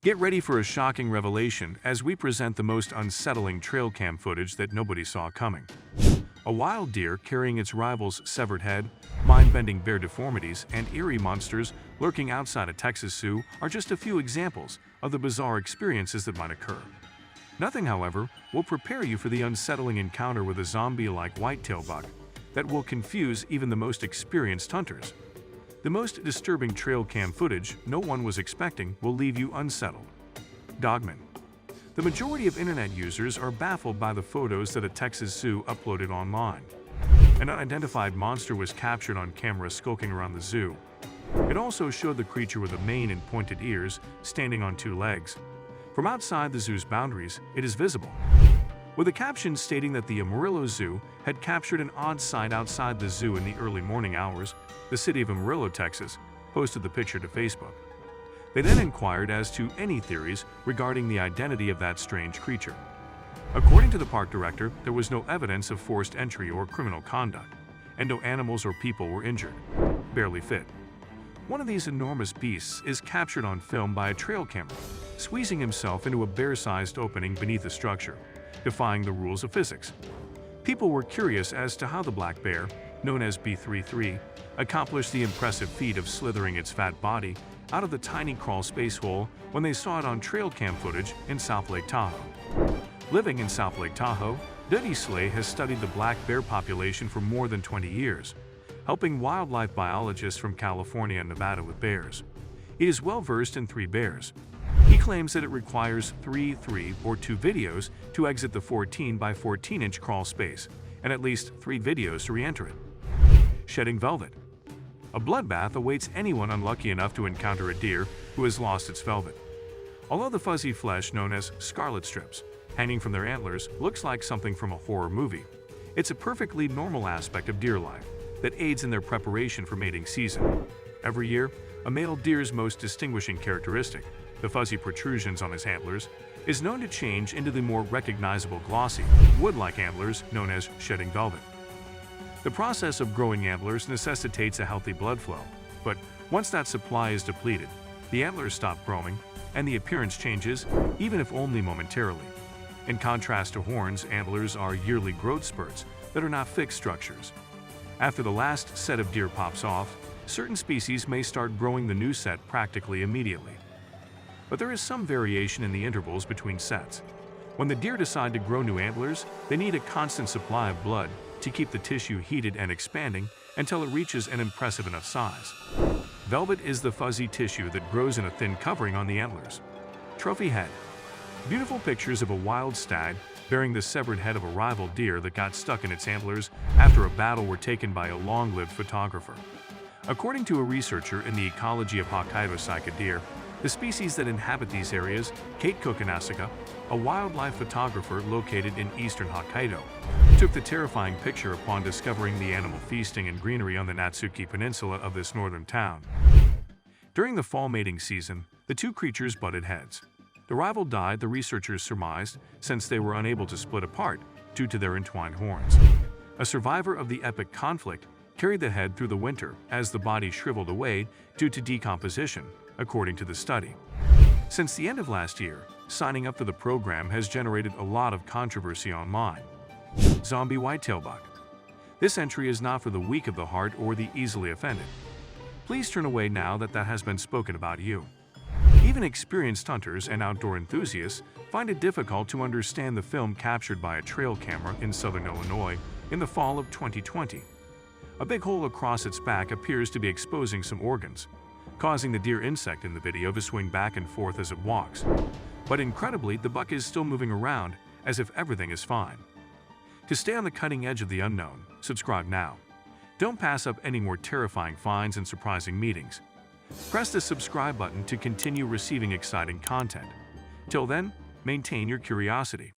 Get ready for a shocking revelation as we present the most unsettling trail cam footage that nobody saw coming. A wild deer carrying its rival's severed head, mind-bending bear deformities, and eerie monsters lurking outside a Texas zoo are just a few examples of the bizarre experiences that might occur. Nothing, however, will prepare you for the unsettling encounter with a zombie-like whitetail buck that will confuse even the most experienced hunters. The most disturbing trail cam footage no one was expecting will leave you unsettled. Dogman. The majority of internet users are baffled by the photos that a Texas zoo uploaded online. An unidentified monster was captured on camera skulking around the zoo. It also showed the creature with a mane and pointed ears standing on two legs. From outside the zoo's boundaries, it is visible, with a caption stating that the Amarillo Zoo had captured an odd sight outside the zoo in the early morning hours. The city of Amarillo, Texas, posted the picture to Facebook. They then inquired as to any theories regarding the identity of that strange creature. According to the park director, there was no evidence of forced entry or criminal conduct, and no animals or people were injured. Barely fit. One of these enormous beasts is captured on film by a trail camera, squeezing himself into a bear-sized opening beneath the structure, defying the rules of physics. People were curious as to how the black bear, known as B33, accomplished the impressive feat of slithering its fat body out of the tiny crawl space hole when they saw it on trail cam footage in South Lake Tahoe. Living in South Lake Tahoe, Duddy Slay has studied the black bear population for more than 20 years, helping wildlife biologists from California and Nevada with bears. He is well versed in 3 bears. He claims that it requires 3, or 2 videos to exit the 14 by 14-inch crawl space, and at least 3 videos to re-enter it. Shedding velvet. A bloodbath awaits anyone unlucky enough to encounter a deer who has lost its velvet. Although the fuzzy flesh known as scarlet strips, hanging from their antlers, looks like something from a horror movie, it's a perfectly normal aspect of deer life that aids in their preparation for mating season. Every year, a male deer's most distinguishing characteristic, the fuzzy protrusions on his antlers, is known to change into the more recognizable glossy, wood-like antlers known as shedding velvet. The process of growing antlers necessitates a healthy blood flow, but once that supply is depleted, the antlers stop growing and the appearance changes, even if only momentarily. In contrast to horns, antlers are yearly growth spurts that are not fixed structures. After the last set of deer pops off, certain species may start growing the new set practically immediately. But there is some variation in the intervals between sets. When the deer decide to grow new antlers, they need a constant supply of blood to keep the tissue heated and expanding until it reaches an impressive enough size. Velvet is the fuzzy tissue that grows in a thin covering on the antlers. Trophy head. Beautiful pictures of a wild stag bearing the severed head of a rival deer that got stuck in its antlers after a battle were taken by a long-lived photographer. According to a researcher in the ecology of Hokkaido cycad deer, the species that inhabit these areas, Kate Kokonasuka, a wildlife photographer located in eastern Hokkaido, took the terrifying picture upon discovering the animal feasting and greenery on the Natsuki Peninsula of this northern town. During the fall mating season, the 2 creatures butted heads. The rival died, the researchers surmised, since they were unable to split apart due to their entwined horns. A survivor of the epic conflict carried the head through the winter as the body shriveled away due to decomposition, according to the study. Since the end of last year, signing up for the program has generated a lot of controversy online. Zombie whitetail buck. This entry is not for the weak of the heart or the easily offended. Please turn away now that has been spoken about you. Even experienced hunters and outdoor enthusiasts find it difficult to understand the film captured by a trail camera in southern Illinois in the fall of 2020. A big hole across its back appears to be exposing some organs, causing the deer insect in the video to swing back and forth as it walks. But incredibly, the buck is still moving around as if everything is fine. To stay on the cutting edge of the unknown, subscribe now. Don't pass up any more terrifying finds and surprising meetings. Press the subscribe button to continue receiving exciting content. Till then, maintain your curiosity.